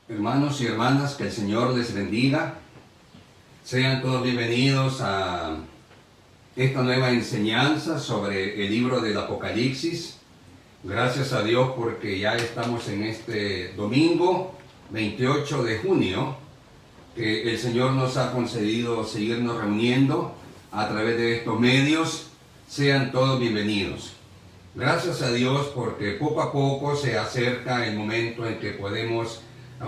Hermanos y hermanas, que el Señor les bendiga. Sean todos bienvenidos a esta nueva enseñanza sobre el libro del Apocalipsis. Gracias a Dios porque ya estamos en este domingo 28 de junio, que el Señor nos ha concedido seguirnos reuniendo a través de estos medios. Sean todos bienvenidos. Gracias a Dios porque poco a poco se acerca el momento en que podemos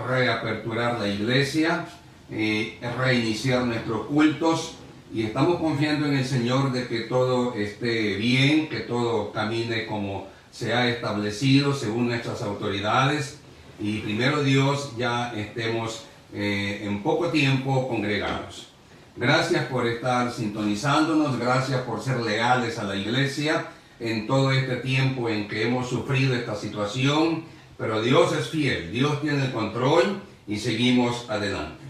reaperturar la iglesia, reiniciar nuestros cultos, y estamos confiando en el Señor de que todo esté bien, que todo camine como se ha establecido según nuestras autoridades, y primero Dios ya estemos en poco tiempo congregados. Gracias por estar sintonizándonos, gracias por ser leales a la iglesia en todo este tiempo en que hemos sufrido esta situación. Pero Dios es fiel, Dios tiene el control y seguimos adelante.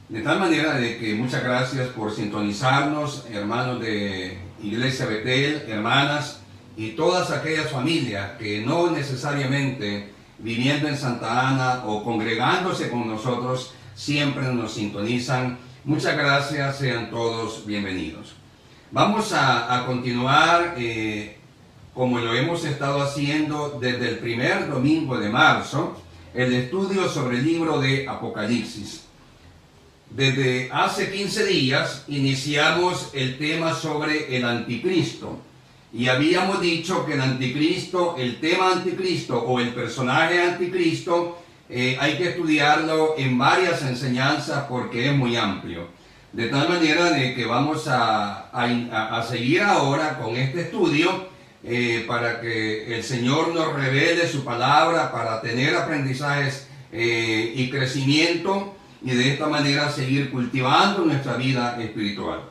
De tal manera de que muchas gracias por sintonizarnos, hermanos de Iglesia Betel, hermanas, y todas aquellas familias que no necesariamente viviendo en Santa Ana o congregándose con nosotros siempre nos sintonizan. Muchas gracias, sean todos bienvenidos. Vamos a continuar como lo hemos estado haciendo desde el primer domingo de marzo, el estudio sobre el libro de Apocalipsis. Desde hace 15 días iniciamos el tema sobre el anticristo. Y habíamos dicho que el anticristo, el tema anticristo o el personaje anticristo, hay que estudiarlo en varias enseñanzas porque es muy amplio. De tal manera de que vamos a seguir ahora con este estudio, para que el Señor nos revele su palabra, para tener aprendizajes y crecimiento, y de esta manera seguir cultivando nuestra vida espiritual.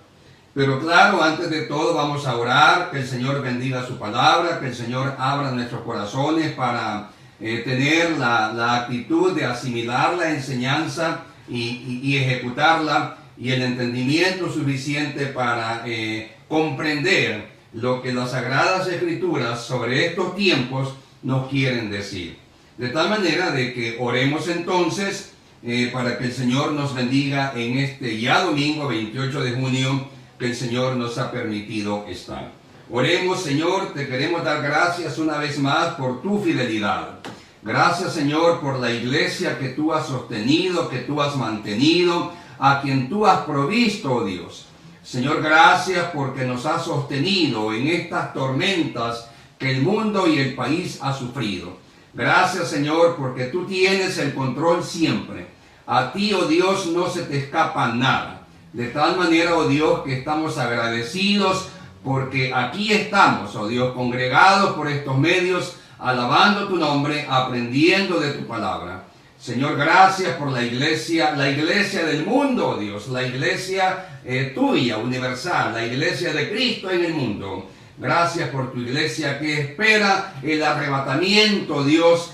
Pero claro, antes de todo vamos a orar, que el Señor bendiga su palabra, que el Señor abra nuestros corazones para tener la actitud de asimilar la enseñanza y ejecutarla, y el entendimiento suficiente para comprender lo que las Sagradas Escrituras sobre estos tiempos nos quieren decir. De tal manera de que oremos entonces para que el Señor nos bendiga en este ya domingo 28 de junio que el Señor nos ha permitido estar. Oremos, Señor, te queremos dar gracias una vez más por tu fidelidad. Gracias, Señor, por la iglesia que tú has sostenido, que tú has mantenido, a quien tú has provisto, oh Dios. Señor, gracias porque nos has sostenido en estas tormentas que el mundo y el país ha sufrido. Gracias, Señor, porque tú tienes el control siempre. A ti, oh Dios, no se te escapa nada. De tal manera, oh Dios, que estamos agradecidos porque aquí estamos, oh Dios, congregados por estos medios, alabando tu nombre, aprendiendo de tu palabra. Señor, gracias por la iglesia del mundo, oh Dios, la iglesia tuya, universal, la iglesia de Cristo en el mundo. Gracias por tu iglesia que espera el arrebatamiento, Dios,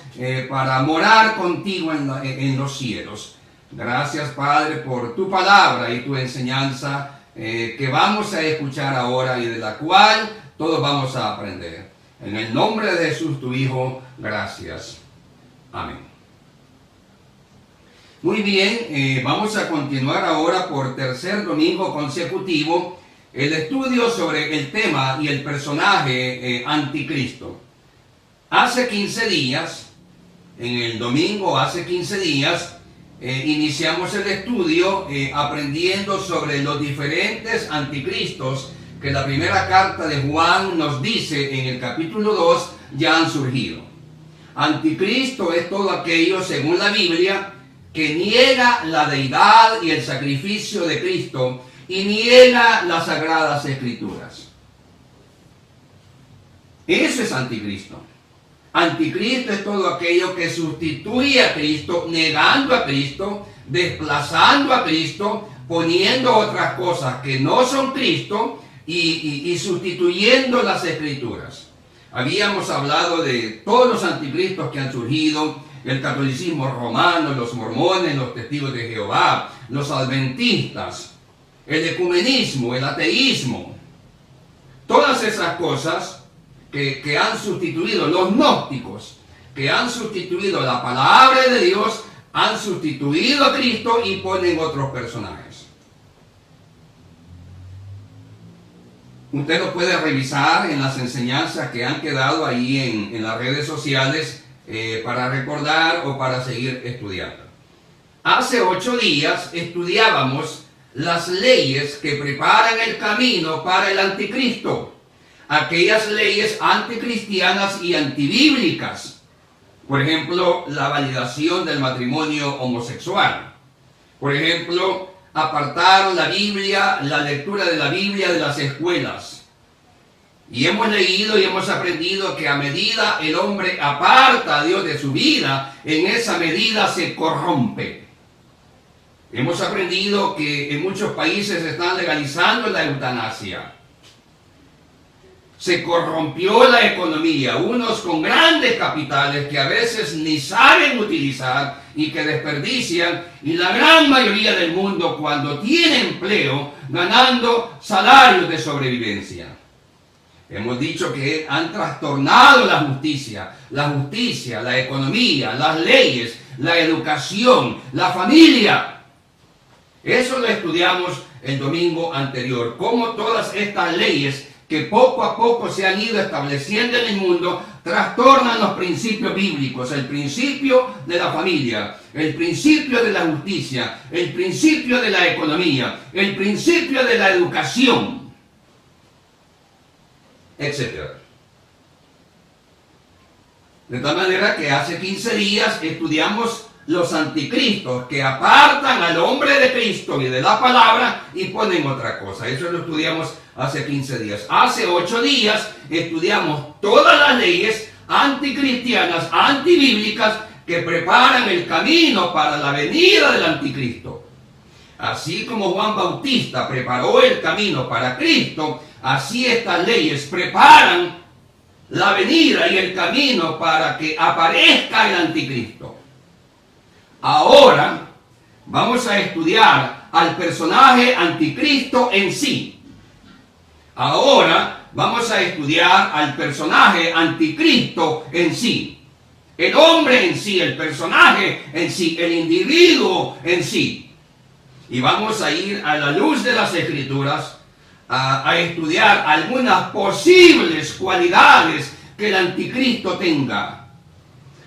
para morar contigo en los cielos. Gracias, Padre, por tu palabra y tu enseñanza que vamos a escuchar ahora y de la cual todos vamos a aprender. En el nombre de Jesús, tu Hijo, gracias. Amén. Muy bien, vamos a continuar ahora por tercer domingo consecutivo el estudio sobre el tema y el personaje anticristo. Hace 15 días, en el domingo hace 15 días, iniciamos el estudio aprendiendo sobre los diferentes anticristos que la primera carta de Juan nos dice en el capítulo 2 ya han surgido. Anticristo es todo aquello, según la Biblia, que niega la deidad y el sacrificio de Cristo y niega las Sagradas Escrituras. Eso es anticristo. Anticristo es todo aquello que sustituye a Cristo, negando a Cristo, desplazando a Cristo, poniendo otras cosas que no son Cristo y sustituyendo las Escrituras. Habíamos hablado de todos los anticristos que han surgido: el catolicismo romano, los mormones, los testigos de Jehová, los adventistas, el ecumenismo, el ateísmo. Todas esas cosas que han sustituido, los gnósticos, que han sustituido la palabra de Dios, han sustituido a Cristo y ponen otros personajes. Usted lo puede revisar en las enseñanzas que han quedado ahí en las redes sociales para recordar o para seguir estudiando. Hace 8 días estudiábamos las leyes que preparan el camino para el anticristo, aquellas leyes anticristianas y antibíblicas. Por ejemplo, la validación del matrimonio homosexual. Por ejemplo, apartar la Biblia, la lectura de la Biblia de las escuelas. Y hemos leído y hemos aprendido que a medida el hombre aparta a Dios de su vida, en esa medida se corrompe. Hemos aprendido que en muchos países están legalizando la eutanasia. Se corrompió la economía, unos con grandes capitales que a veces ni saben utilizar y que desperdician, y la gran mayoría del mundo cuando tiene empleo ganando salarios de sobrevivencia. Hemos dicho que han trastornado la justicia, la economía, las leyes, la educación, la familia. Eso lo estudiamos el domingo anterior, cómo todas estas leyes que poco a poco se han ido estableciendo en el mundo trastornan los principios bíblicos, el principio de la familia, el principio de la justicia, el principio de la economía, el principio de la educación, etc. De tal manera que hace 15 días estudiamos los anticristos que apartan al hombre de Cristo y de la palabra y ponen otra cosa. Eso lo estudiamos hace 15 días. Hace 8 días estudiamos todas las leyes anticristianas, antibíblicas que preparan el camino para la venida del anticristo. Así como Juan Bautista preparó el camino para Cristo, así estas leyes preparan la venida y el camino para que aparezca el anticristo. Ahora vamos a estudiar al personaje anticristo en sí. Ahora vamos a estudiar al personaje anticristo en sí. El hombre en sí, el personaje en sí, el individuo en sí. Y vamos a ir a la luz de las Escrituras a estudiar algunas posibles cualidades que el anticristo tenga.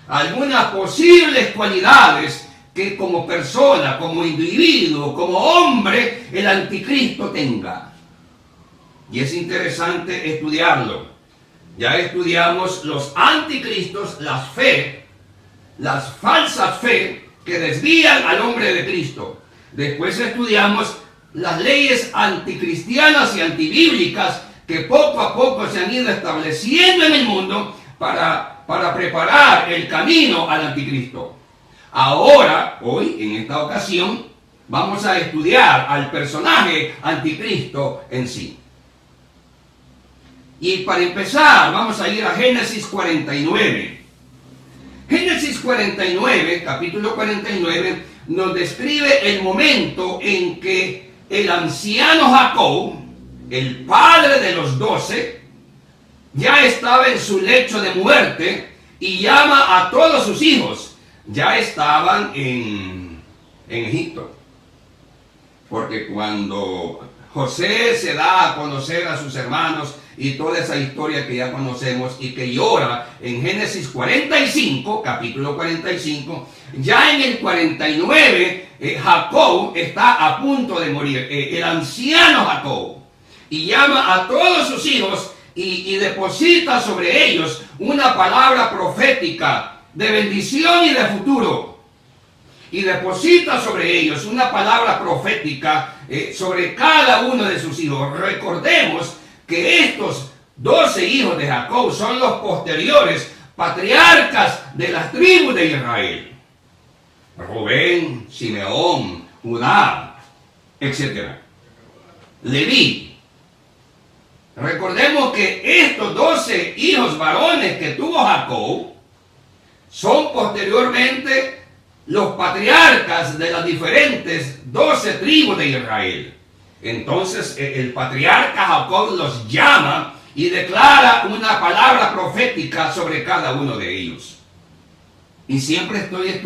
Algunas posibles cualidades que como persona, como individuo, como hombre, el anticristo tenga. Y es interesante estudiarlo. Ya estudiamos los anticristos, las falsas fe que desvían al hombre de Cristo. Después estudiamos las leyes anticristianas y antibíblicas que poco a poco se han ido estableciendo en el mundo para preparar el camino al anticristo. Ahora, hoy, en esta ocasión, vamos a estudiar al personaje anticristo en sí. Y para empezar, vamos a ir a Génesis 49. Génesis 49, capítulo 49, nos describe el momento en que el anciano Jacob, el padre de los 12, ya estaba en su lecho de muerte y llama a todos sus hijos. Ya estaban en Egipto. Porque cuando José se da a conocer a sus hermanos y toda esa historia que ya conocemos y que llora en Génesis 45, capítulo 45, ya en el 49 Jacob está a punto de morir, el anciano Jacob, y llama a todos sus hijos y deposita sobre ellos una palabra profética de bendición y de futuro. Y deposita sobre ellos una palabra profética sobre cada uno de sus hijos. Recordemos que estos 12 hijos de Jacob son los posteriores patriarcas de las tribus de Israel. Rubén, Simeón, Judá, etc. Leví. Recordemos que estos 12 hijos varones que tuvo Jacob son posteriormente los patriarcas de las diferentes 12 tribus de Israel. Entonces el patriarca Jacob los llama y declara una palabra profética sobre cada uno de ellos. y siempre estoy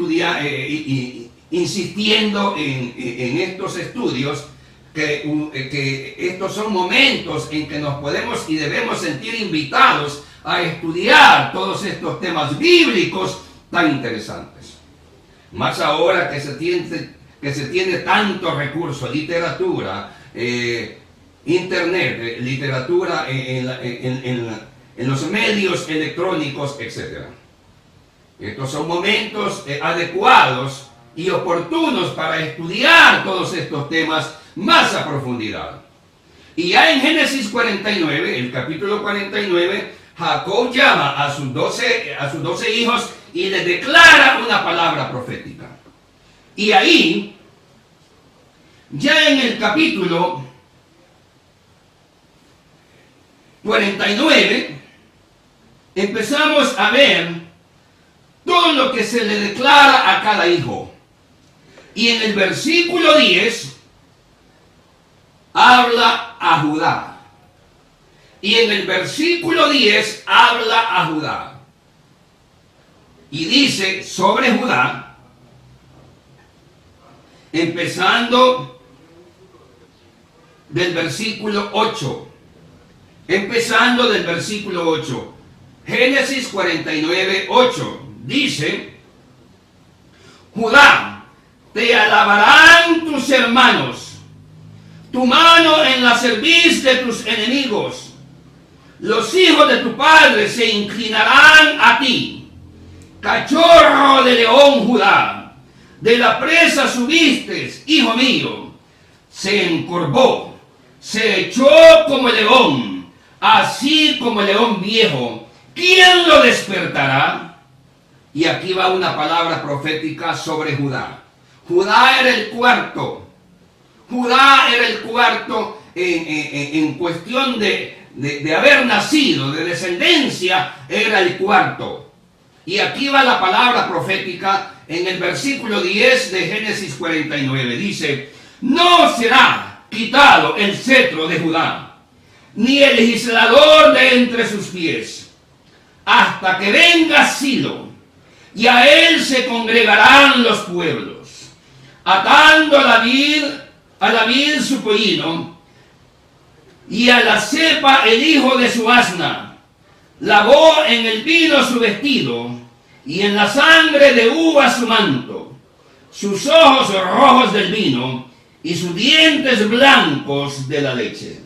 insistiendo en estos estudios, que estos son momentos en que nos podemos y debemos sentir invitados a estudiar todos estos temas bíblicos tan interesantes. Más ahora que se tiene tanto recurso, literatura, internet, literatura en los medios electrónicos, etc. Estos son momentos adecuados y oportunos para estudiar todos estos temas más a profundidad. Y ya en Génesis 49, el capítulo 49, Jacob llama a sus 12 hijos y les declara una palabra profética. Y ahí, ya en el capítulo 49, empezamos a ver todo lo que se le declara a cada hijo. Y en el versículo 10, habla a Judá. Y en el versículo 10 habla a Judá. Y dice sobre Judá, empezando del versículo 8. Empezando del versículo 8. Génesis 49, 8. Dice, Judá, te alabarán tus hermanos, tu mano en la cerviz de tus enemigos. Los hijos de tu padre se inclinarán a ti. Cachorro de león, Judá, de la presa subiste, hijo mío. Se encorvó, se echó como el león, así como el león viejo. ¿Quién lo despertará? Y aquí va una palabra profética sobre Judá. Judá era el cuarto. Judá era el cuarto en cuestión de haber nacido, de descendencia, era el cuarto. Y aquí va la palabra profética en el versículo 10 de Génesis 49. Dice, no será quitado el cetro de Judá, ni el legislador de entre sus pies, hasta que venga Silo, y a él se congregarán los pueblos, atando a la vid su pollino, y a la cepa el hijo de su asna. Lavó en el vino su vestido, y en la sangre de uva su manto, sus ojos rojos del vino, y sus dientes blancos de la leche.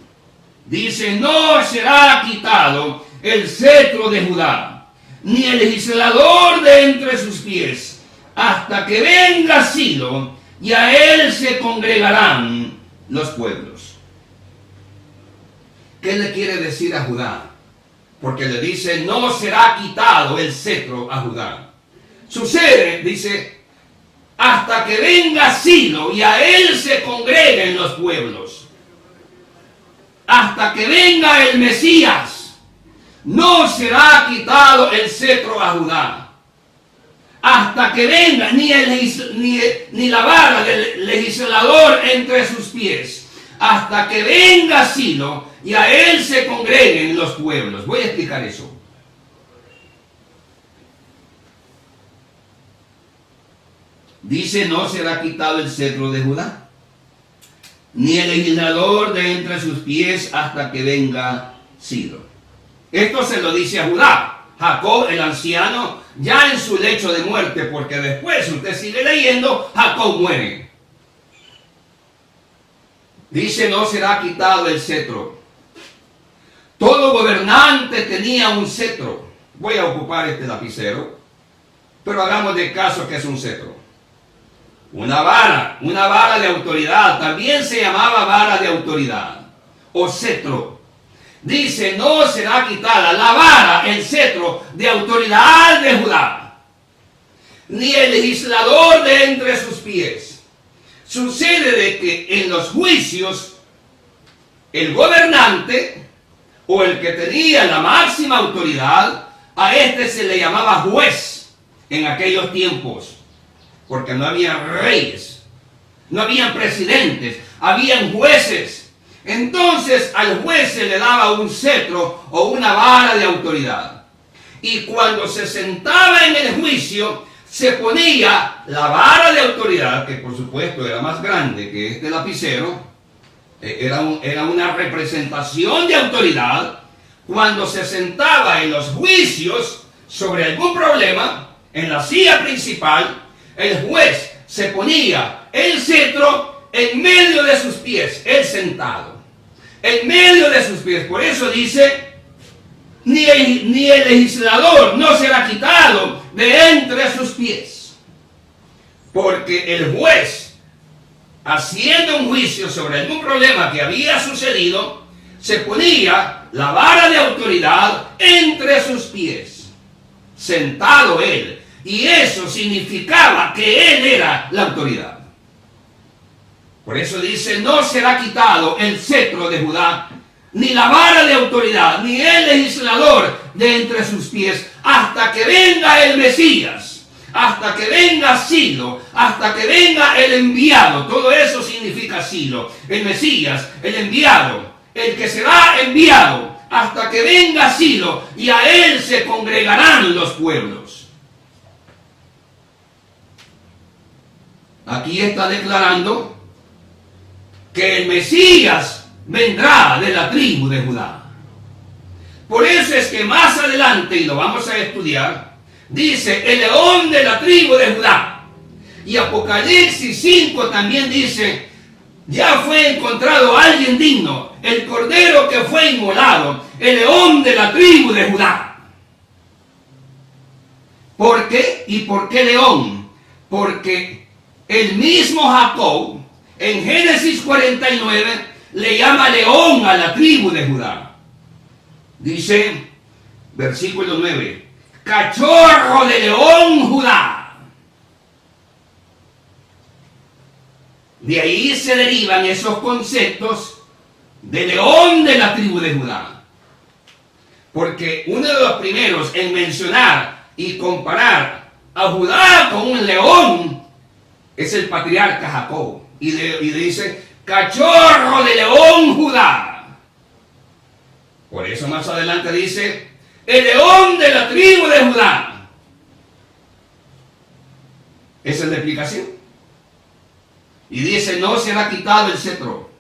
Dice, no será quitado el cetro de Judá, ni el legislador de entre sus pies, hasta que venga Silo, y a él se congregarán los pueblos. ¿Qué le quiere decir a Judá? Porque le dice, no será quitado el cetro a Judá. Sucede, dice, hasta que venga Silo y a él se congreguen los pueblos. Hasta que venga el Mesías, no será quitado el cetro a Judá. Hasta que venga ni la vara del legislador entre sus pies. Hasta que venga Silo y a él se congreguen los pueblos. Voy a explicar eso. Dice, no será quitado el cetro de Judá, ni el legislador de entre sus pies hasta que venga Silo. Esto se lo dice a Judá. Jacob, el anciano, ya en su lecho de muerte, porque después, usted sigue leyendo, Jacob muere. Dice, no será quitado el cetro. Todo gobernante tenía un cetro. Voy a ocupar este lapicero, pero hagamos de caso que es un cetro. Una vara de autoridad, también se llamaba vara de autoridad, o cetro. Dice, no será quitada la vara, el cetro de autoridad de Judá, ni el legislador de entre sus pies. Sucede de que en los juicios, el gobernante, o el que tenía la máxima autoridad, a este se le llamaba juez en aquellos tiempos, porque no había reyes, no habían presidentes, habían jueces. Entonces al juez se le daba un cetro o una vara de autoridad. Y cuando se sentaba en el juicio, se ponía la vara de autoridad, que por supuesto era más grande que este lapicero, era una representación de autoridad. Cuando se sentaba en los juicios sobre algún problema, en la silla principal, el juez se ponía el cetro en medio de sus pies, él sentado, en medio de sus pies. Por eso dice, ni el legislador no será quitado de entre sus pies. Porque el juez, haciendo un juicio sobre algún problema que había sucedido, se ponía la vara de autoridad entre sus pies, sentado él. Y eso significaba que él era la autoridad. Por eso dice, no será quitado el cetro de Judá, ni la vara de autoridad, ni el legislador de entre sus pies, hasta que venga el Mesías, hasta que venga Silo, hasta que venga el enviado. Todo eso significa Silo, el Mesías, el enviado, el que será enviado, hasta que venga Silo, y a él se congregarán los pueblos. Aquí está declarando que el Mesías vendrá de la tribu de Judá. Por eso es que más adelante, y lo vamos a estudiar, dice el león de la tribu de Judá. Y Apocalipsis 5 también dice, ya fue encontrado alguien digno, el cordero que fue inmolado, el león de la tribu de Judá. ¿Por qué? ¿Y por qué león? Porque el mismo Jacob, en Génesis 49, le llama león a la tribu de Judá. Dice, versículo 9, cachorro de león Judá. De ahí se derivan esos conceptos de león de la tribu de Judá. Porque uno de los primeros en mencionar y comparar a Judá con un león es el patriarca Jacob. Y dice, cachorro de león Judá. Por eso más adelante dice, el león de la tribu de Judá. Esa es la explicación. Y dice, no será quitado el cetro,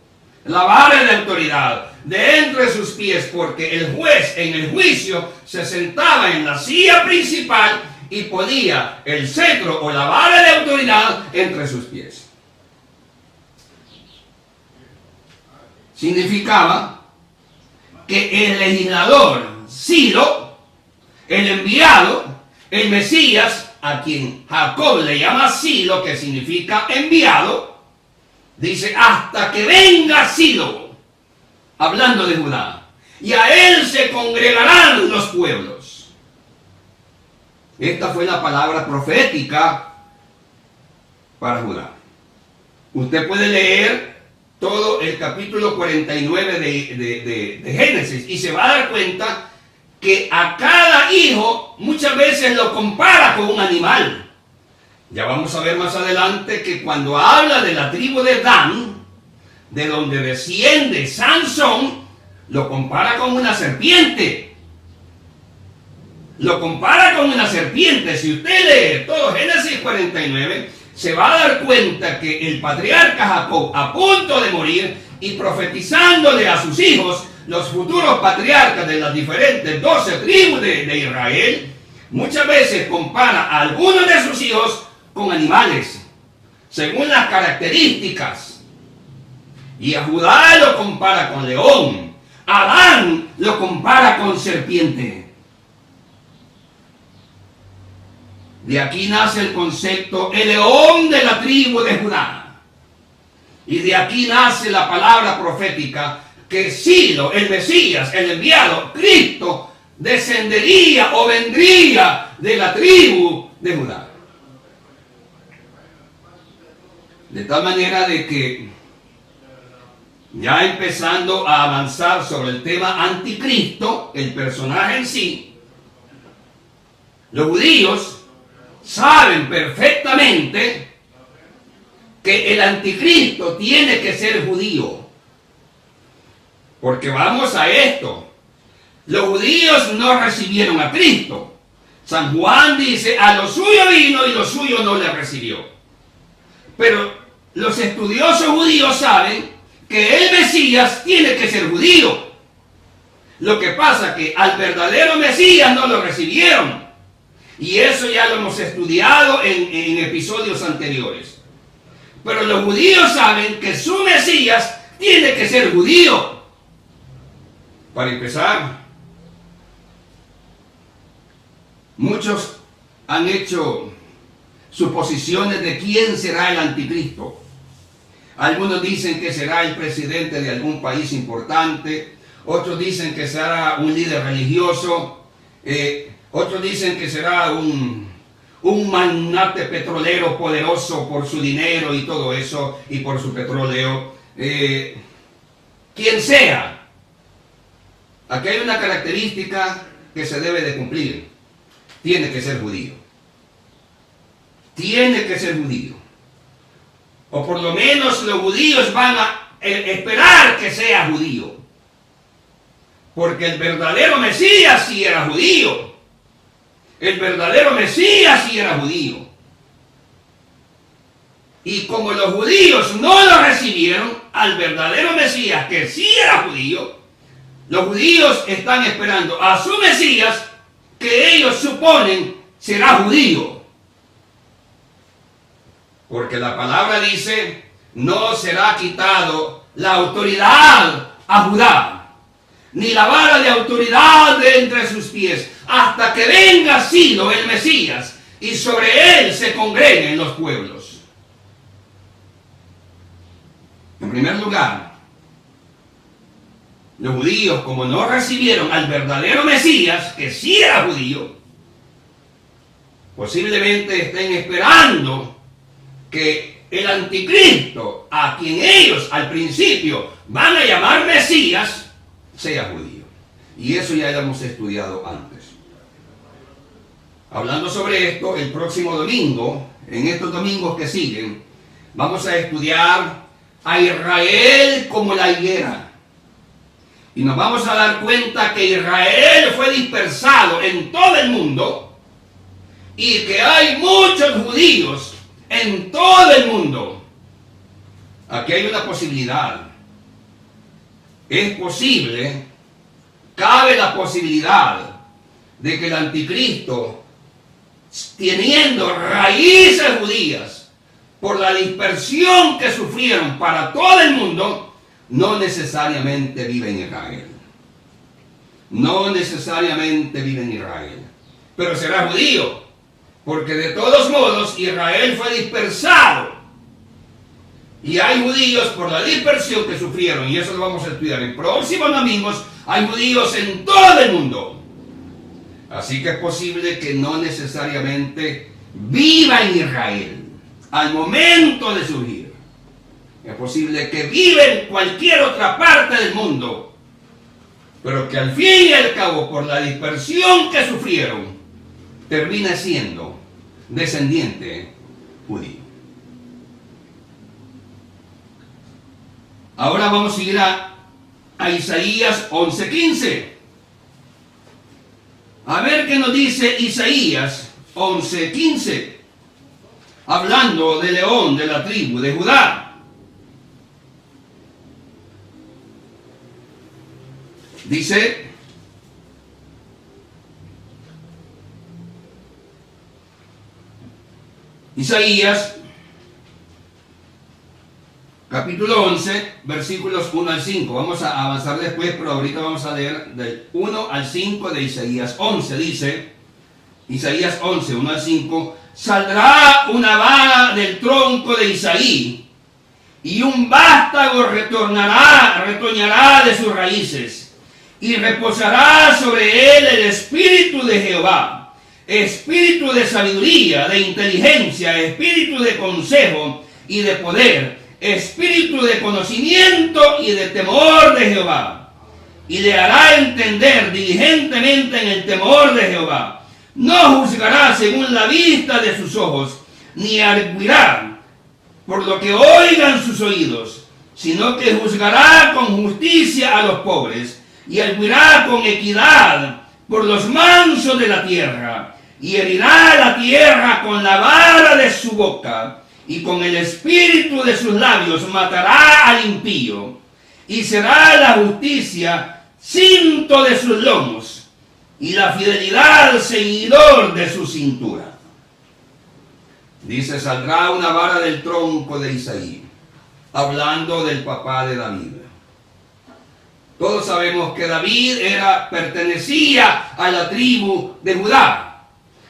la vara de autoridad, de entre sus pies, porque el juez en el juicio se sentaba en la silla principal y ponía el cetro o la vara de autoridad entre sus pies. Significaba que el legislador, Silo, el enviado, el Mesías, a quien Jacob le llama Silo, que significa enviado, dice, hasta que venga Silo, hablando de Judá, y a él se congregarán los pueblos. Esta fue la palabra profética para Judá. Usted puede leer todo el capítulo 49 de Génesis y se va a dar cuenta que a cada hijo muchas veces lo compara con un animal. Ya vamos a ver más adelante que cuando habla de la tribu de Dan, de donde desciende Sansón, lo compara con una serpiente. Lo compara con una serpiente. Si usted lee todo Génesis 49, se va a dar cuenta que el patriarca Jacob, a punto de morir y profetizándole a sus hijos, los futuros patriarcas de las diferentes 12 tribus de Israel, muchas veces compara a algunos de sus hijos con animales, según las características. Y a Judá lo compara con león, a Adán lo compara con serpiente. De aquí nace el concepto, el león de la tribu de Judá. Y de aquí nace la palabra profética, que Silo, el Mesías, el enviado, Cristo, descendería o vendría de la tribu de Judá. De tal manera de que, ya empezando a avanzar sobre el tema anticristo, el personaje en sí, los judíos saben perfectamente que el anticristo tiene que ser judío. Porque vamos a esto. Los judíos no recibieron a Cristo, San Juan dice, a lo suyo vino y lo suyo no le recibió. Pero los estudiosos judíos saben que el Mesías tiene que ser judío. Lo que pasa es que al verdadero Mesías no lo recibieron. Y eso ya lo hemos estudiado en episodios anteriores. Pero los judíos saben que su Mesías tiene que ser judío. Para empezar, muchos han hecho suposiciones de quién será el anticristo. Algunos dicen que será el presidente de algún país importante, otros dicen que será un líder religioso, otros dicen que será un magnate petrolero poderoso por su dinero y todo eso, y por su petróleo. Quien sea, aquí hay una característica que se debe de cumplir: tiene que ser judío. Tiene que ser judío. O por lo menos los judíos van a esperar que sea judío. Porque el verdadero Mesías sí era judío. El verdadero Mesías sí era judío. Y como los judíos no lo recibieron al verdadero Mesías, que sí era judío, los judíos están esperando a su Mesías, que ellos suponen será judío. Porque la palabra dice, no será quitado la autoridad a Judá, ni la vara de autoridad de entre sus pies, hasta que venga Silo el Mesías, y sobre él se congreguen los pueblos. En primer lugar, los judíos, como no recibieron al verdadero Mesías, que sí era judío, posiblemente estén esperando que el anticristo, a quien ellos al principio van a llamar Mesías, sea judío. Y eso ya lo hemos estudiado antes. Hablando sobre esto, el próximo domingo, en estos domingos que siguen, vamos a estudiar a Israel como la higuera. Y nos vamos a dar cuenta que Israel fue dispersado en todo el mundo y que hay muchos judíos en todo el mundo. Aquí hay una posibilidad. Es posible, cabe la posibilidad de que el anticristo, teniendo raíces judías por la dispersión que sufrieron para todo el mundo, no necesariamente vive en Israel. No necesariamente vive en Israel. Pero será judío, porque de todos modos Israel fue dispersado. Y hay judíos por la dispersión que sufrieron, y eso lo vamos a estudiar en próximos domingos. Hay judíos en todo el mundo. Así que es posible que no necesariamente viva en Israel al momento de surgir. Es posible que viva en cualquier otra parte del mundo, pero que al fin y al cabo, por la dispersión que sufrieron, termina siendo descendiente judío. Ahora vamos a ir a Isaías 11:15. A ver qué nos dice Isaías 11:15, hablando del león de la tribu de Judá. Dice: Isaías capítulo 11, versículos 1 al 5. Vamos a avanzar después, pero ahorita vamos a leer del 1 al 5 de Isaías 11. Dice, Isaías 11, 1 al 5, saldrá una vara del tronco de Isaí, y un vástago retoñará de sus raíces, y reposará sobre él el espíritu de Jehová, espíritu de sabiduría, de inteligencia, espíritu de consejo y de poder, espíritu de conocimiento y de temor de Jehová. Y le hará entender diligentemente en el temor de Jehová. No juzgará según la vista de sus ojos, ni arguirá por lo que oigan sus oídos, sino que juzgará con justicia a los pobres, y arguirá con equidad por los mansos de la tierra. y herirá la tierra con la vara de su boca, y con el espíritu de sus labios matará al impío, y será la justicia cinto de sus lomos, y la fidelidad ceñidor de su cintura. Dice, saldrá una vara del tronco de Isaí, hablando del papá de David. Todos sabemos que David pertenecía a la tribu de Judá.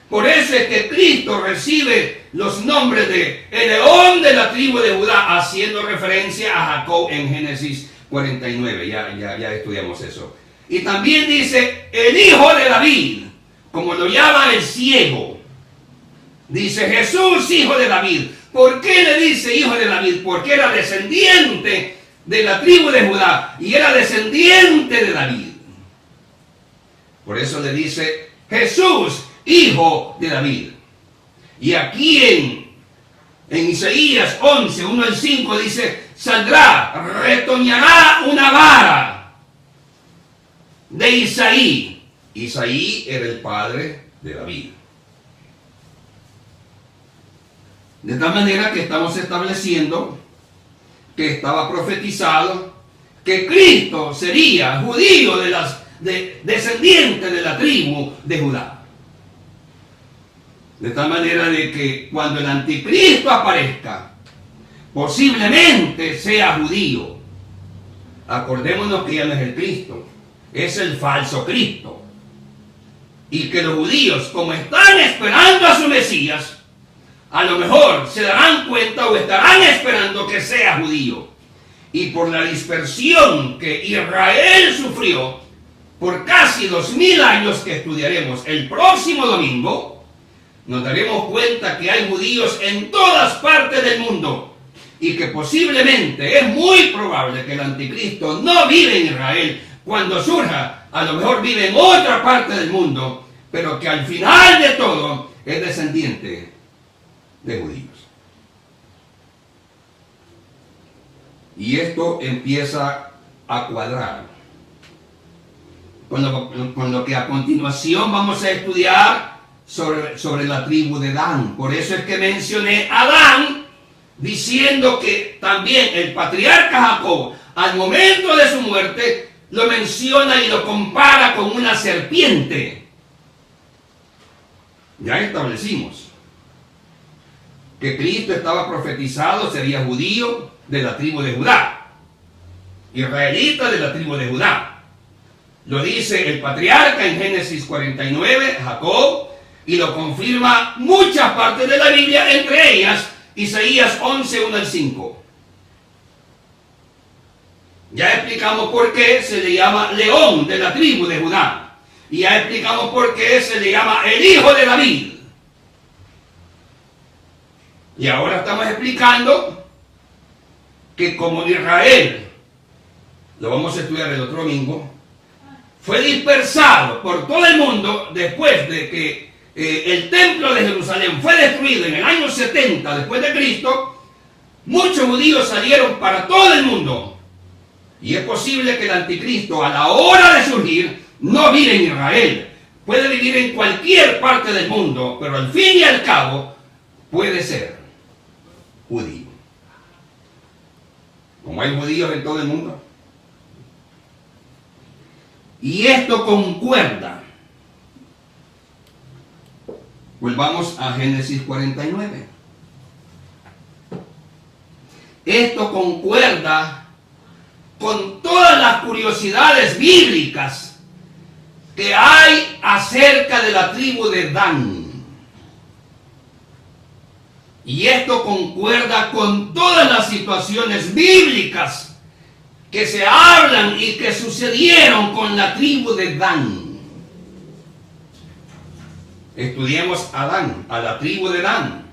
Por eso es que Cristo recibe los nombres de el león de la tribu de Judá, haciendo referencia a Jacob en Génesis 49. Ya estudiamos eso. Y también dice el hijo de David, como lo llama el ciego. Dice Jesús, hijo de David. ¿Por qué le dice hijo de David? Porque era descendiente de la tribu de Judá y era descendiente de David. Por eso le dice Jesús, hijo de David. Y aquí en Isaías 11, 1 al 5 dice, saldrá, retoñará una vara de Isaí. Isaí era el padre de David. De tal manera que estamos estableciendo que estaba profetizado que Cristo sería judío descendiente de la tribu de Judá. De tal manera de que cuando el anticristo aparezca, posiblemente sea judío. Acordémonos que ya no es el Cristo, es el falso Cristo. Y que los judíos, como están esperando a su Mesías, a lo mejor se darán cuenta o estarán esperando que sea judío. Y por la dispersión que Israel sufrió por casi 2000 años, que estudiaremos el próximo domingo, nos daremos cuenta que hay judíos en todas partes del mundo y que posiblemente es muy probable que el anticristo no vive en Israel. Cuando surja, a lo mejor vive en otra parte del mundo, pero que al final de todo es descendiente de judíos. Y esto empieza a cuadrar con lo que a continuación vamos a estudiar sobre la tribu de Dan. Por eso es que mencioné a Dan, diciendo que también el patriarca Jacob, al momento de su muerte, lo menciona y lo compara con una serpiente. Ya establecimos que Cristo estaba profetizado, sería judío de la tribu de Judá, israelita de la tribu de Judá. Lo dice el patriarca en Génesis 49, Jacob, y lo confirma muchas partes de la Biblia, entre ellas Isaías 11, 1 al 5. Ya explicamos por qué se le llama león de la tribu de Judá. Y ya explicamos por qué se le llama el hijo de David. Y ahora estamos explicando que como Israel, lo vamos a estudiar el otro domingo, fue dispersado por todo el mundo después de que el templo de Jerusalén fue destruido en el año 70 después de Cristo, muchos judíos salieron para todo el mundo. Y es posible que el anticristo, a la hora de surgir, no vive en Israel. Puede vivir en cualquier parte del mundo, pero al fin y al cabo puede ser judío. Como hay judíos en todo el mundo. Y esto concuerda. Volvamos a Génesis 49. Esto concuerda con todas las curiosidades bíblicas que hay acerca de la tribu de Dan. Y esto concuerda con todas las situaciones bíblicas que se hablan y que sucedieron con la tribu de Dan. Estudiemos a Dan, a la tribu de Dan.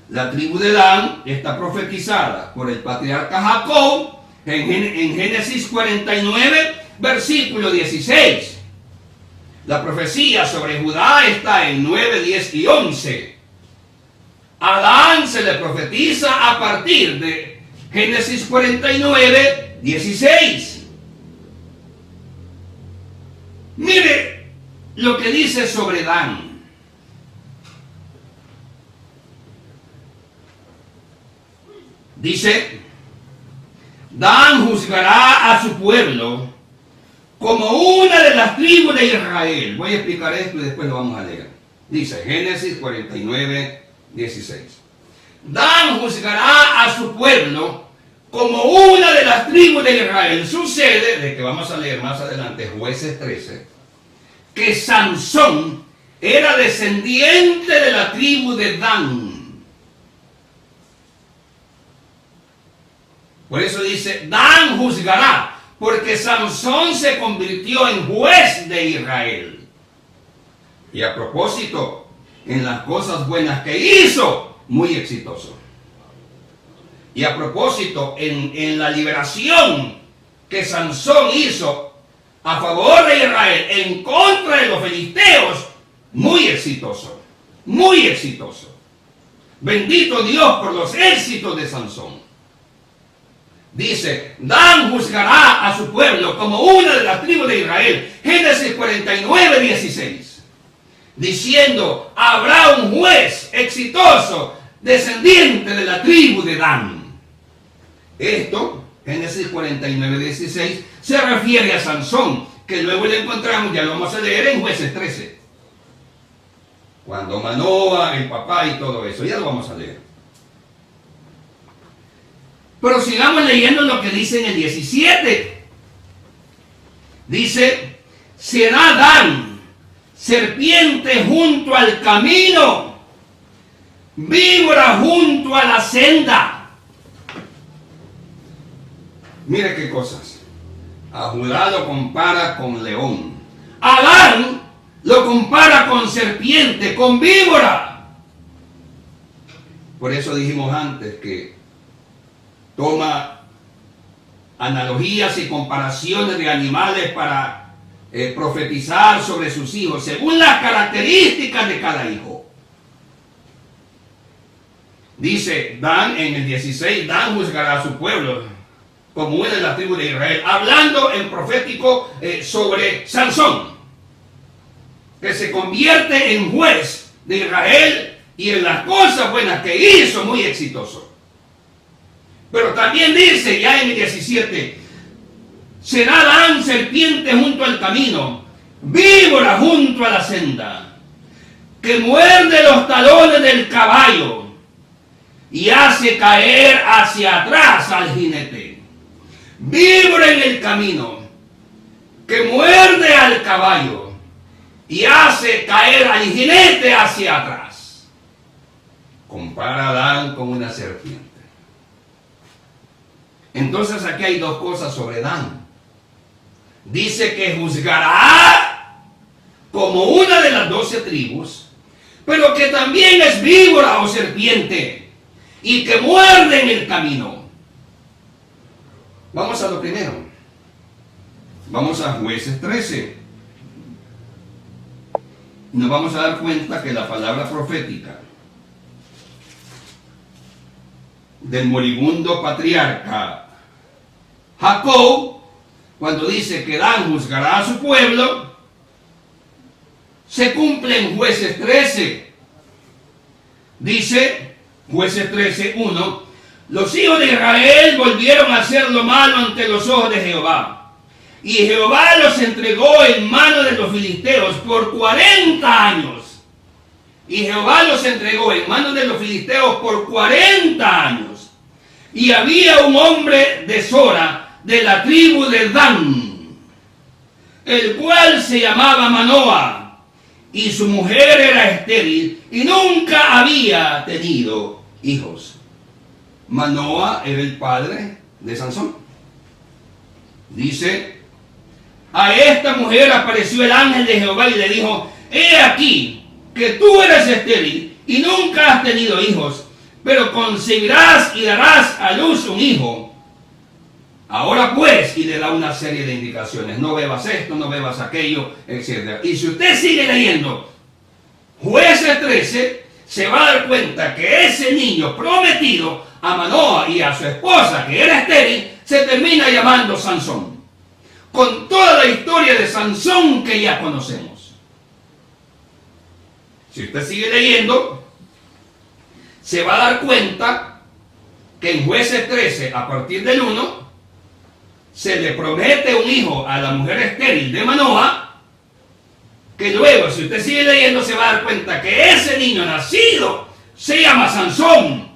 La tribu de Dan está profetizada por el patriarca Jacob en Génesis 49, versículo 16. La profecía sobre Judá está en 9, 10 y 11. A Dan se le profetiza a partir de Génesis 49, 16. Mire lo que dice sobre Dan. Dice, Dan juzgará a su pueblo como una de las tribus de Israel. Voy a explicar esto y después lo vamos a leer. Dice Génesis 49, 16. Dan juzgará a su pueblo como una de las tribus de Israel. Sucede, de que vamos a leer más adelante, Jueces 13, que Sansón era descendiente de la tribu de Dan. Por eso dice, Dan juzgará, porque Sansón se convirtió en juez de Israel. Y a propósito, en las cosas buenas que hizo, muy exitoso. Y a propósito, en la liberación que Sansón hizo a favor de Israel, en contra de los filisteos, muy exitoso. Muy exitoso. Bendito Dios por los éxitos de Sansón. Dice, Dan juzgará a su pueblo como una de las tribus de Israel. Génesis 49, 16. Diciendo, habrá un juez exitoso, descendiente de la tribu de Dan. Esto, Génesis 49, 16, se refiere a Sansón, que luego le encontramos, ya lo vamos a leer en Jueces 13. Cuando Manoa, el papá y todo eso, ya lo vamos a leer. Pero sigamos leyendo lo que dice en el 17. Dice, será Dan serpiente junto al camino, víbora junto a la senda. Mire qué cosas. A Judá lo compara con león. A Dan lo compara con serpiente, con víbora. Por eso dijimos antes que toma analogías y comparaciones de animales para profetizar sobre sus hijos, según las características de cada hijo. Dice Dan en el 16, Dan juzgará a su pueblo como una de las tribus de Israel, hablando en profético sobre Sansón, que se convierte en juez de Israel y en las cosas buenas que hizo, muy exitoso. Pero también dice ya en el 17, será Dan serpiente junto al camino, víbora junto a la senda, que muerde los talones del caballo y hace caer hacia atrás al jinete. Víbora en el camino, que muerde al caballo y hace caer al jinete hacia atrás. Compara a Dan con una serpiente. Entonces aquí hay dos cosas sobre Dan. Dice que juzgará como una de las 12 tribus, pero que también es víbora o serpiente y que muerde en el camino. Vamos a lo primero. Vamos a Jueces 13. Nos vamos a dar cuenta que la palabra profética del moribundo patriarca Jacob, cuando dice que Dan juzgará a su pueblo, se cumple en Jueces 13. Dice Jueces 13, 1, los hijos de Israel volvieron a hacer lo malo ante los ojos de Jehová, y Jehová los entregó en manos de los filisteos por 40 años. Y Jehová los entregó en manos de los filisteos por 40 años. Y había un hombre de Sora, de la tribu de Dan, el cual se llamaba Manoa, y su mujer era estéril, y nunca había tenido hijos. Manoa era el padre de Sansón. Dice, a esta mujer apareció el ángel de Jehová y le dijo, he aquí que tú eres estéril y nunca has tenido hijos, pero concebirás y darás a luz un hijo. Ahora pues, y le da una serie de indicaciones, no bebas esto, no bebas aquello, etc. Y si usted sigue leyendo Jueces 13, se va a dar cuenta que ese niño prometido a Manoa y a su esposa, que era estéril, se termina llamando Sansón, con toda la historia de Sansón que ya conocemos. Si usted sigue leyendo, se va a dar cuenta que en Jueces 13, a partir del 1, se le promete un hijo a la mujer estéril de Manoa, que luego, si usted sigue leyendo, se va a dar cuenta que ese niño nacido se llama Sansón,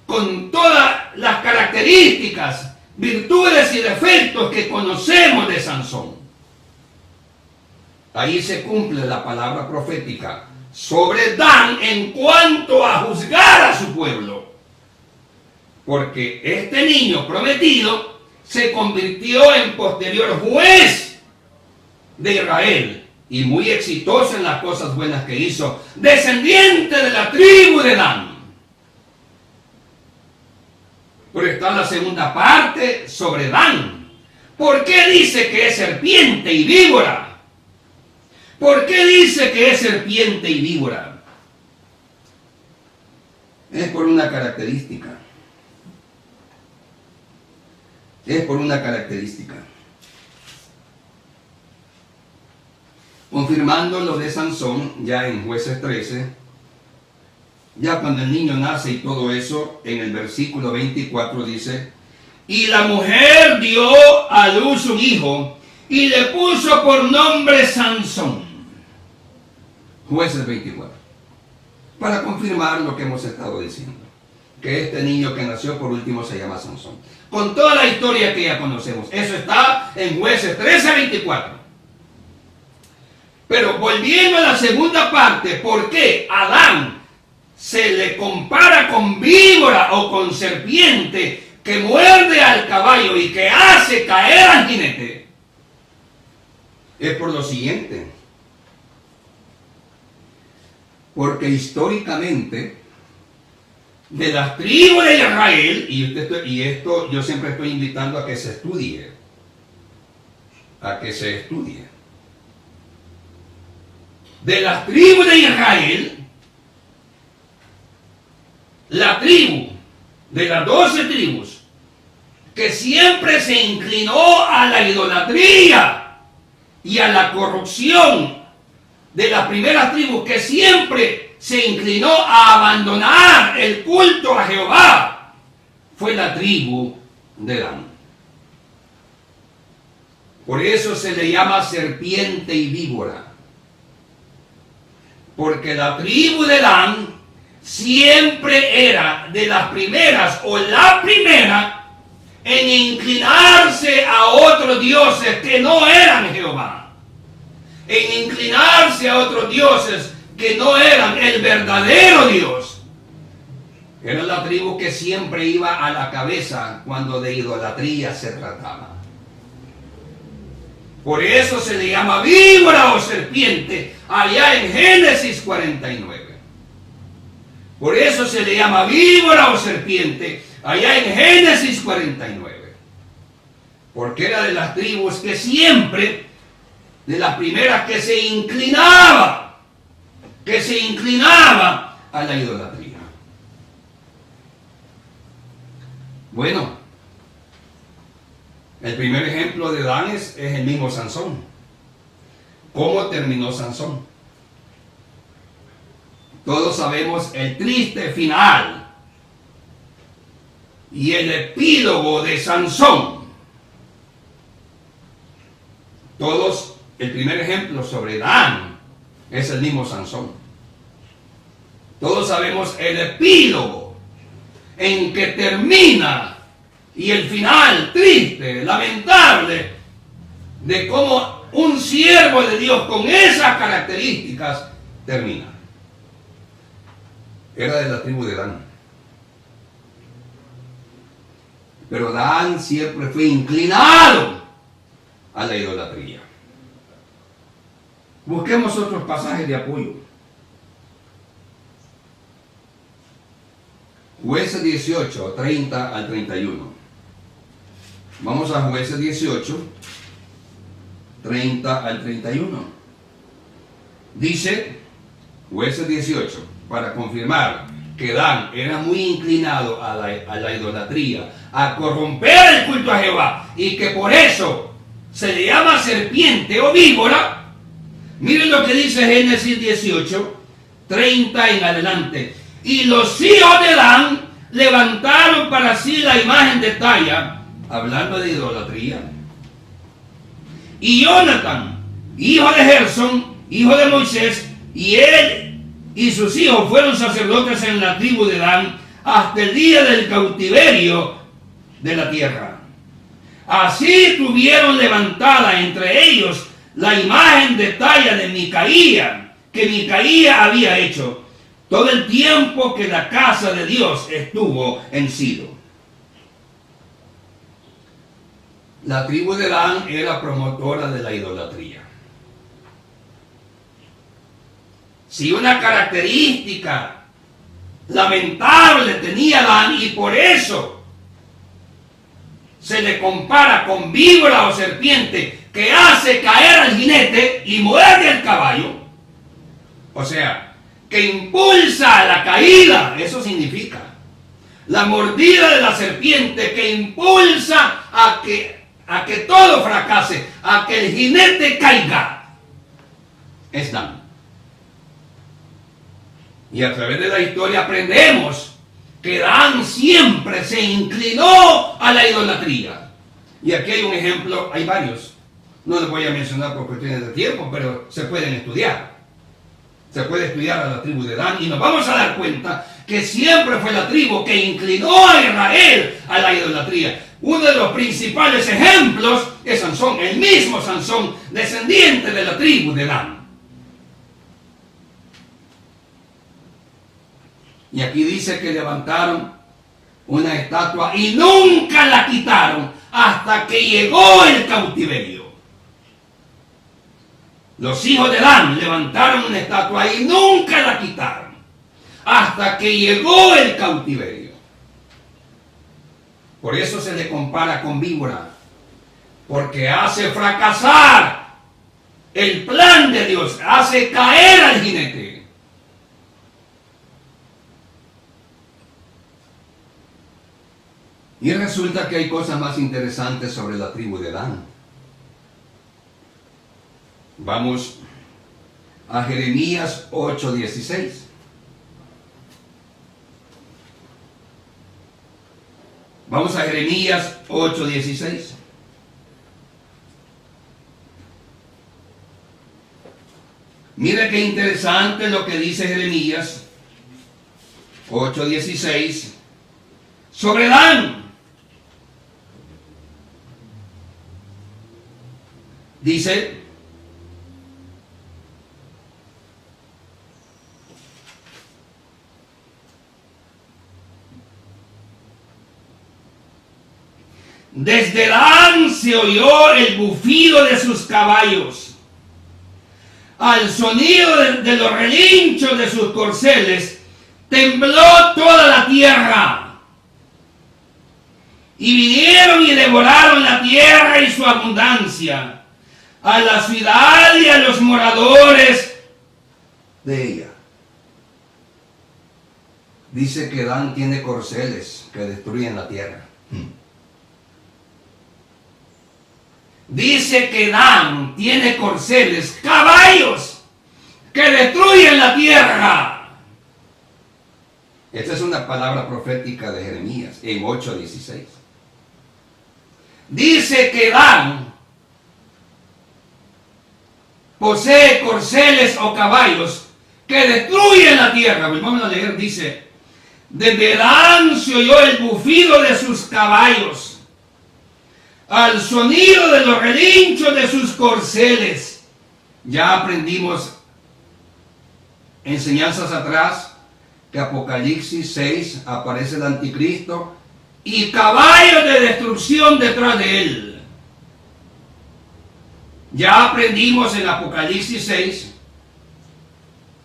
con todas las características, virtudes y defectos que conocemos de Sansón. Ahí se cumple la palabra profética sobre Dan en cuanto a juzgar a su pueblo. Porque este niño prometido se convirtió en posterior juez de Israel y muy exitoso en las cosas buenas que hizo, descendiente de la tribu de Dan. Pero está la segunda parte sobre Dan. ¿Por qué dice que es serpiente y víbora? ¿Por qué dice que es serpiente y víbora? Es por una característica. Es por una característica. Confirmando lo de Sansón, ya en Jueces 13, ya cuando el niño nace y todo eso, en el versículo 24 dice: y la mujer dio a luz un hijo y le puso por nombre Sansón. Jueces 24. Para confirmar lo que hemos estado diciendo, que este niño que nació por último se llama Sansón. Con toda la historia que ya conocemos. Eso está en Jueces 13:24. Pero volviendo a la segunda parte, ¿por qué Adán se le compara con víbora o con serpiente que muerde al caballo y que hace caer al jinete? Es por lo siguiente. Porque históricamente, de las tribus de Israel, y esto yo siempre estoy invitando a que se estudie, de las tribus de Israel, la tribu de las 12 tribus que siempre se inclinó a la idolatría y a la corrupción, de las primeras tribus que siempre se inclinó a abandonar el culto a Jehová, fue la tribu de Dan. Por eso se le llama serpiente y víbora. Porque la tribu de Dan siempre era de las primeras o la primera en inclinarse a otros dioses que no eran Jehová. En inclinarse a otros dioses que no eran el verdadero Dios. Era la tribu que siempre iba a la cabeza cuando de idolatría se trataba. Por eso se le llama víbora o serpiente allá en Génesis 49. Por eso se le llama víbora o serpiente allá en Génesis 49. Porque era de las tribus que siempre, de las primeras que se inclinaba a la idolatría. Bueno, el primer ejemplo de Dan es el mismo Sansón. ¿Cómo terminó Sansón? Todos sabemos el triste final y el epílogo de Sansón. Todos, el primer ejemplo sobre Dan es el mismo Sansón. Todos sabemos el epílogo en que termina y el final triste, lamentable, de cómo un siervo de Dios con esas características termina. Era de la tribu de Dan. Pero Dan siempre fue inclinado a la idolatría. Busquemos otros pasajes de apoyo. Jueces 18, 30 al 31. Vamos a Jueces 18, 30 al 31. Dice, Jueces 18, para confirmar que Dan era muy inclinado a la idolatría, a corromper el culto a Jehová, y que por eso se le llama serpiente o víbora. Miren lo que dice Génesis 18, 30 en adelante. Y los hijos de Dan levantaron para sí la imagen de talla, hablando de idolatría. Y Jonathan, hijo de Gerson, hijo de Moisés, y él y sus hijos fueron sacerdotes en la tribu de Dan hasta el día del cautiverio de la tierra. Así tuvieron levantada entre ellos la imagen de talla de Micaía, que Micaía había hecho todo el tiempo que la casa de Dios estuvo en Silo. La tribu de Dan era promotora de la idolatría. Si una característica lamentable tenía Dan, y por eso se le compara con víbora o serpiente que hace caer al jinete y muerde al caballo, o sea, que impulsa a la caída, eso significa la mordida de la serpiente que impulsa a que todo fracase, a que el jinete caiga, es Dan. Y a través de la historia aprendemos que Dan siempre se inclinó a la idolatría. Y aquí hay un ejemplo, hay varios. No los voy a mencionar por cuestiones de tiempo, pero se pueden estudiar. Se puede estudiar a la tribu de Dan y nos vamos a dar cuenta que siempre fue la tribu que inclinó a Israel a la idolatría. Uno de los principales ejemplos es Sansón, el mismo Sansón, descendiente de la tribu de Dan. Y aquí dice que levantaron una estatua y nunca la quitaron hasta que llegó el cautiverio. Los hijos de Dan levantaron una estatua y nunca la quitaron hasta que llegó el cautiverio. Por eso se le compara con víbora, porque hace fracasar el plan de Dios, hace caer al jinete. Y resulta que hay cosas más interesantes sobre la tribu de Dan. Vamos a Jeremías 8:16. Vamos a Jeremías 8:16. Mire qué interesante lo que dice Jeremías 8:16 sobre Dan. Dice: desde Dan se oyó el bufido de sus caballos, al sonido de los relinchos de sus corceles, tembló toda la tierra. Y vinieron y devoraron la tierra y su abundancia, a la ciudad y a los moradores de ella. Dice que Dan tiene corceles que destruyen la tierra. Dice que Dan tiene corceles, caballos que destruyen la tierra. Esta es una palabra profética de Jeremías en 8:16. Dice que Dan posee corceles o caballos que destruyen la tierra. Pues vamos a leer, dice: desde Dan se oyó el bufido de sus caballos, al sonido de los relinchos de sus corceles. Ya aprendimos enseñanzas atrás que Apocalipsis 6 aparece el anticristo y caballos de destrucción detrás de él. Ya aprendimos en Apocalipsis 6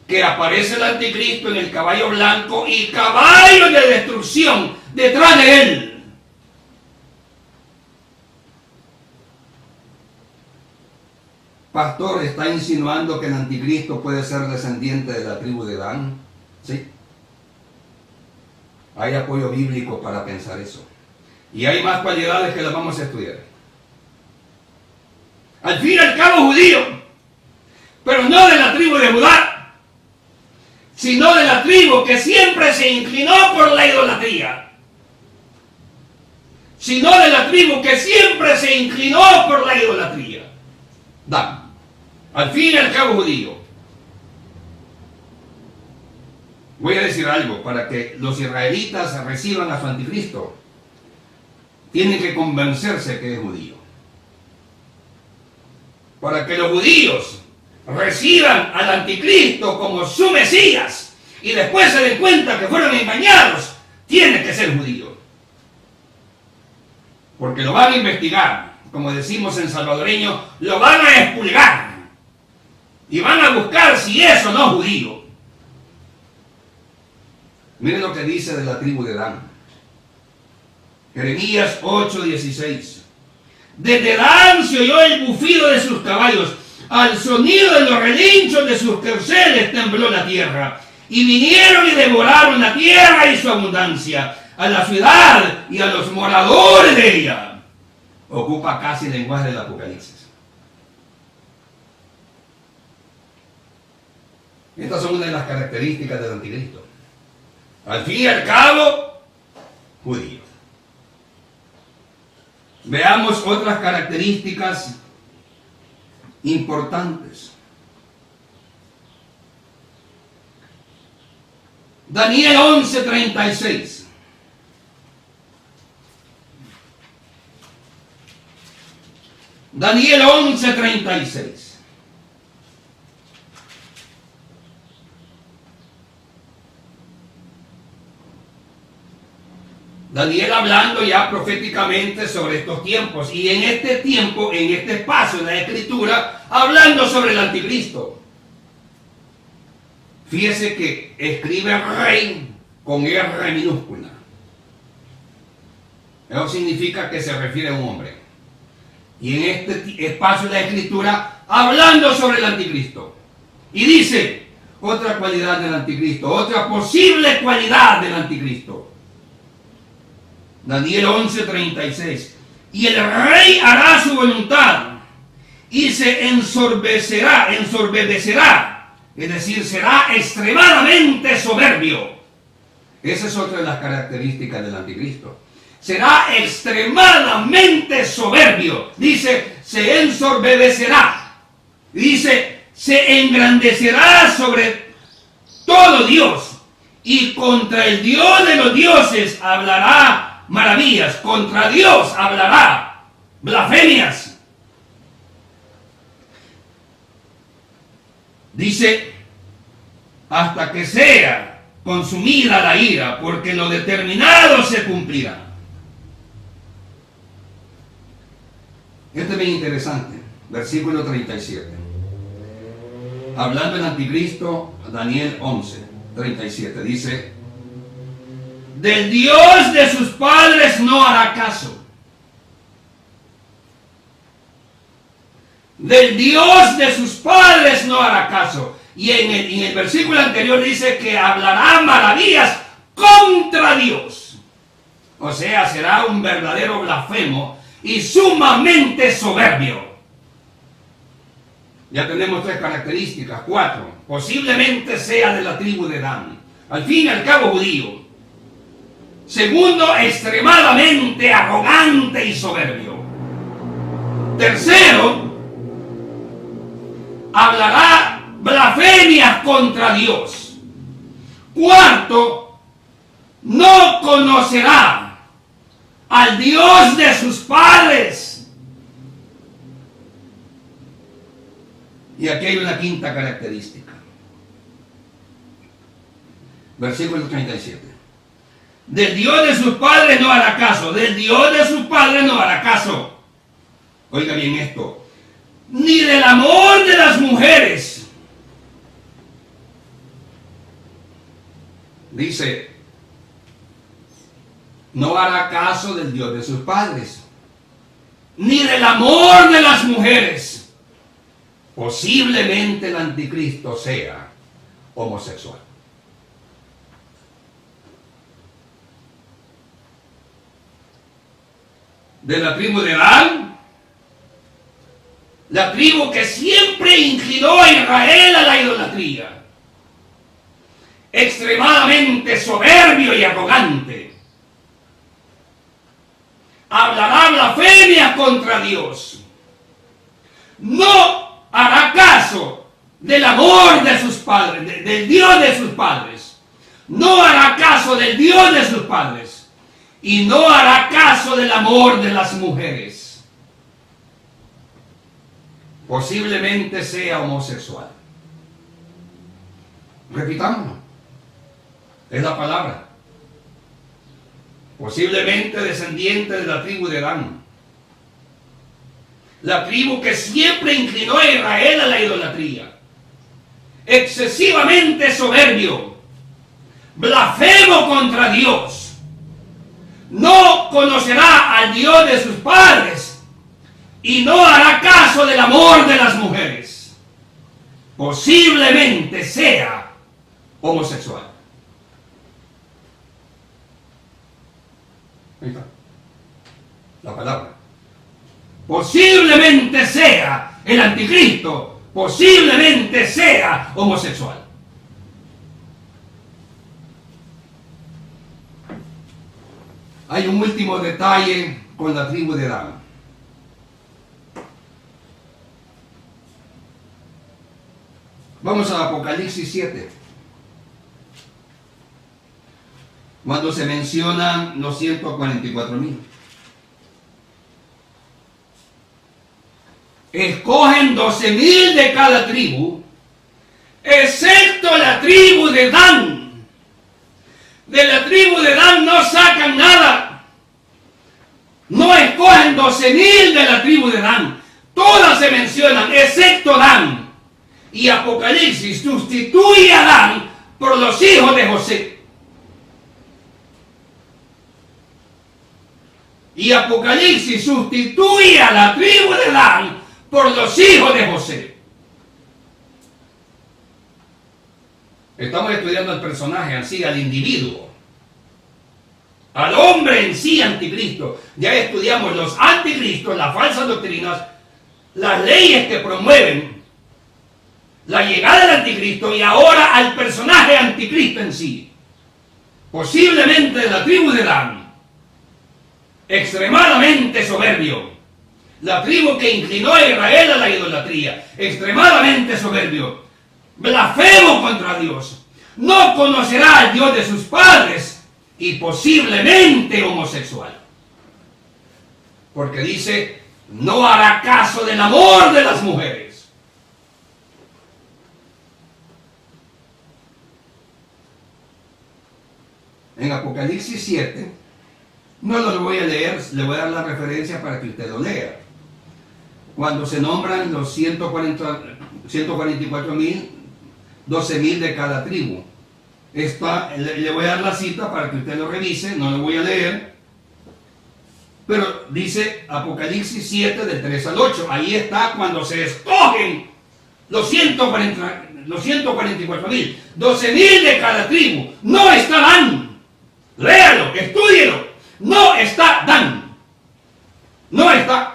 que aparece el anticristo en el caballo blanco y caballos de destrucción detrás de él. Pastor, ¿está insinuando que el anticristo puede ser descendiente de la tribu de Dan? Sí. Hay apoyo bíblico para pensar eso. Y hay más cualidades que las vamos a estudiar. Al fin y al cabo judío, pero no de la tribu de Judá. sino de la tribu que siempre se inclinó por la idolatría. Sino de la tribu que siempre se inclinó por la idolatría. Dan. Al fin y al cabo judío. Voy a decir algo, para que los israelitas reciban a su anticristo, tienen que convencerse que es judío. Para que los judíos reciban al anticristo como su Mesías y después se den cuenta que fueron engañados, tiene que ser judío. Porque lo van a investigar, como decimos en salvadoreño, lo van a expulgar y van a buscar si es o no judío. Miren lo que dice de la tribu de Dan. Jeremías 8:16. Desde Dan se oyó el bufido de sus caballos, al sonido de los relinchos de sus corceles tembló la tierra, y vinieron y devoraron la tierra y su abundancia, a la ciudad y a los moradores de ella. Ocupa casi el lenguaje del Apocalipsis. Estas son una de las características del anticristo. Al fin y al cabo, judío. Veamos otras características importantes. Daniel 11:36. Daniel 11:36. Daniel hablando ya proféticamente sobre estos tiempos, y en este tiempo, en este espacio de la Escritura, hablando sobre el anticristo. Fíjese que escribe rey con R minúscula. Eso significa que se refiere a un hombre. Y en este espacio de la Escritura, hablando sobre el anticristo. Y dice, otra cualidad del anticristo, otra posible cualidad del anticristo. Daniel 11:36. Y el rey hará su voluntad y se ensorbecerá, es decir, será extremadamente soberbio. Esa es otra de las características del anticristo. Será extremadamente soberbio. Dice, se ensorbecerá. Dice, se engrandecerá sobre todo Dios, y contra el Dios de los dioses hablará maravillas, contra Dios hablará blasfemias. Dice, hasta que sea consumida la ira, porque lo determinado se cumplirá. Esto es bien interesante. Versículo 37. Hablando del anticristo, Daniel 11:37 dice, del Dios de sus padres no hará caso. Del Dios de sus padres no hará caso. Y en el versículo anterior dice que hablará maravillas contra Dios. O sea, será un verdadero blasfemo y sumamente soberbio. Ya tenemos 3 características, 4. Posiblemente sea de la tribu de Dan. Al fin y al cabo judío. Segundo, extremadamente arrogante y soberbio. Tercero, hablará blasfemias contra Dios. Cuarto, no conocerá al Dios de sus padres. Y aquí hay una quinta característica. Versículo 37. Del Dios de sus padres no hará caso. Del Dios de sus padres no hará caso. Oiga bien esto. Ni del amor de las mujeres. Dice, no hará caso del Dios de sus padres. Ni del amor de las mujeres. Posiblemente el anticristo sea homosexual. De la tribu de Dan, la tribu que siempre inclinó a Israel a la idolatría. extremadamente soberbio y arrogante. Hablará blasfemias contra Dios. No hará caso del amor de sus padres, del Dios de sus padres. No hará caso del Dios de sus padres. Y no hará caso del amor de las mujeres. Posiblemente sea homosexual. Repitámoslo. Es la palabra. Posiblemente descendiente de la tribu de Dan. La tribu que siempre inclinó a Israel a la idolatría. Excesivamente soberbio. Blasfemo contra Dios. No conocerá al Dios de sus padres. Y no hará caso del amor de las mujeres. Posiblemente sea homosexual. Ahí está. La palabra. Posiblemente sea el anticristo. Posiblemente sea homosexual. Hay un último detalle con la tribu de Dan. Vamos a Apocalipsis 7. Cuando se mencionan los 144,000. Escogen 12,000 de cada tribu, excepto la tribu de Dan. De la tribu de Dan no sacan nada. No escogen 12,000 de la tribu de Dan. Todas se mencionan, excepto Dan. Y Apocalipsis sustituye a Dan por los hijos de José. Y Apocalipsis sustituye a la tribu de Dan por los hijos de José. Estamos estudiando al personaje en sí, al individuo, al hombre en sí, anticristo. Ya estudiamos los anticristos, las falsas doctrinas, las leyes que promueven la llegada del anticristo, y ahora al personaje anticristo en sí, posiblemente de la tribu de Dan, extremadamente soberbio. La tribu que inclinó a Israel a la idolatría, extremadamente soberbio, blasfemo contra Dios, no conocerá al Dios de sus padres y posiblemente homosexual. Porque dice, no hará caso del amor de las mujeres. En Apocalipsis 7, no lo voy a leer, le voy a dar la referencia para que usted lo lea. Cuando se nombran los 144,000, 12,000 de cada tribu. Le voy a dar la cita para que usted lo revise, no lo voy a leer. Pero dice Apocalipsis 7, del 3 al 8. Ahí está cuando se escogen los 144,000, 12,000 de cada tribu. No está Dan. Léalo, estúdielo. No está Dan. No está.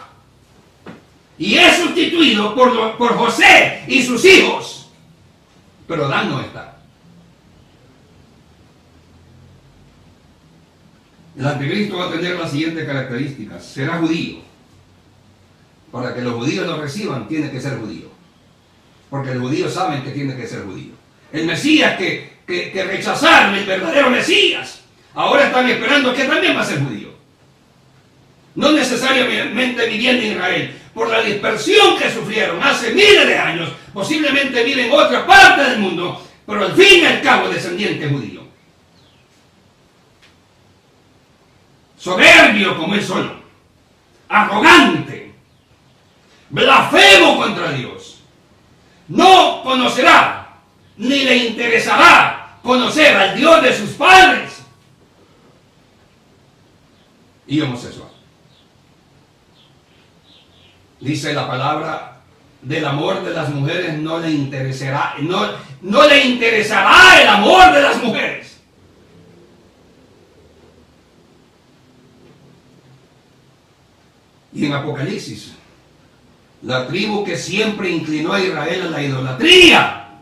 Y es sustituido por José y sus hijos. Pero Dan no está. El anticristo va a tener las siguientes características. Será judío. Para que los judíos lo reciban, tiene que ser judío. Porque los judíos saben que tiene que ser judío. El Mesías que rechazaron, el verdadero Mesías, ahora están esperando que también va a ser judío. No necesariamente viviendo en Israel. Por la dispersión que sufrieron hace miles de años, posiblemente viven en otra parte del mundo, pero al fin y al cabo descendiente judío. Soberbio como él solo, arrogante, blasfemo contra Dios. No conocerá, ni le interesará conocer al Dios de sus padres. Y homosexual. Dice la palabra, del amor de las mujeres no le interesará, no le interesará el amor de las mujeres. Y en Apocalipsis, la tribu que siempre inclinó a Israel a la idolatría,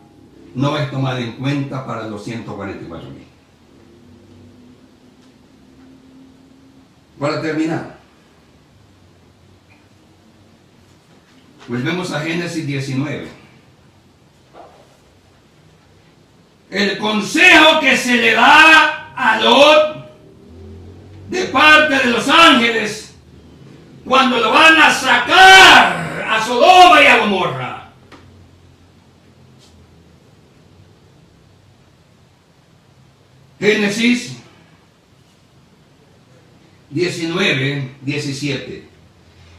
no es tomada en cuenta para los 144,000. Para terminar, volvemos a Génesis 19. El consejo que se le da a Lot de parte de los ángeles cuando lo van a sacar a Sodoma y a Gomorra. Génesis 19, 17.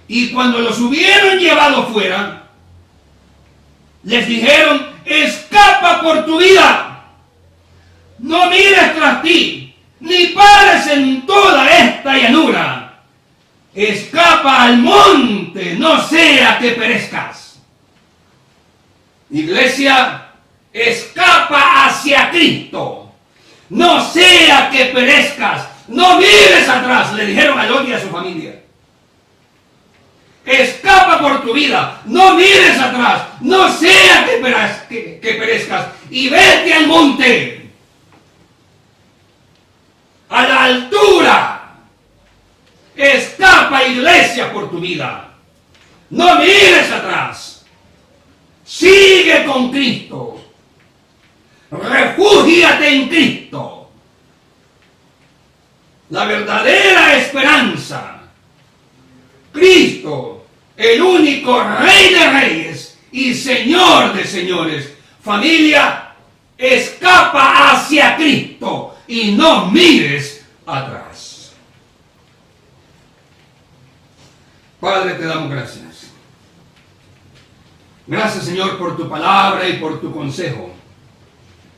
Y cuando los hubieron llevado fuera, les dijeron: escapa por tu vida, no mires tras ti, ni pares en toda esta llanura, escapa al monte, no sea que perezcas. Iglesia, escapa hacia Cristo, no sea que perezcas, no mires atrás, le dijeron a Lot y a su familia. Escapa por tu vida, no mires atrás, no sea que perezcas, y vete al monte, a la altura. Escapa, iglesia, por tu vida, no mires atrás, sigue con Cristo, refúgiate en Cristo, la verdadera esperanza. Cristo, el único Rey de Reyes y Señor de Señores. Familia, escapa hacia Cristo y no mires atrás. Padre, te damos gracias. Gracias, Señor, por tu palabra y por tu consejo.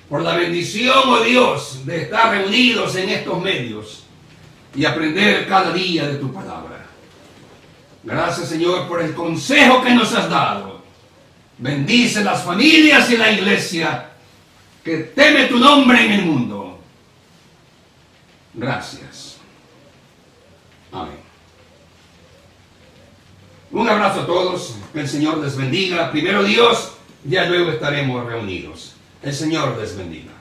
Por la bendición, oh Dios, de estar reunidos en estos medios y aprender cada día de tu palabra. Gracias, Señor, por el consejo que nos has dado. Bendice las familias y la iglesia que teme tu nombre en el mundo. Gracias. Amén. Un abrazo a todos. Que el Señor les bendiga. Primero Dios, ya luego estaremos reunidos. El Señor les bendiga.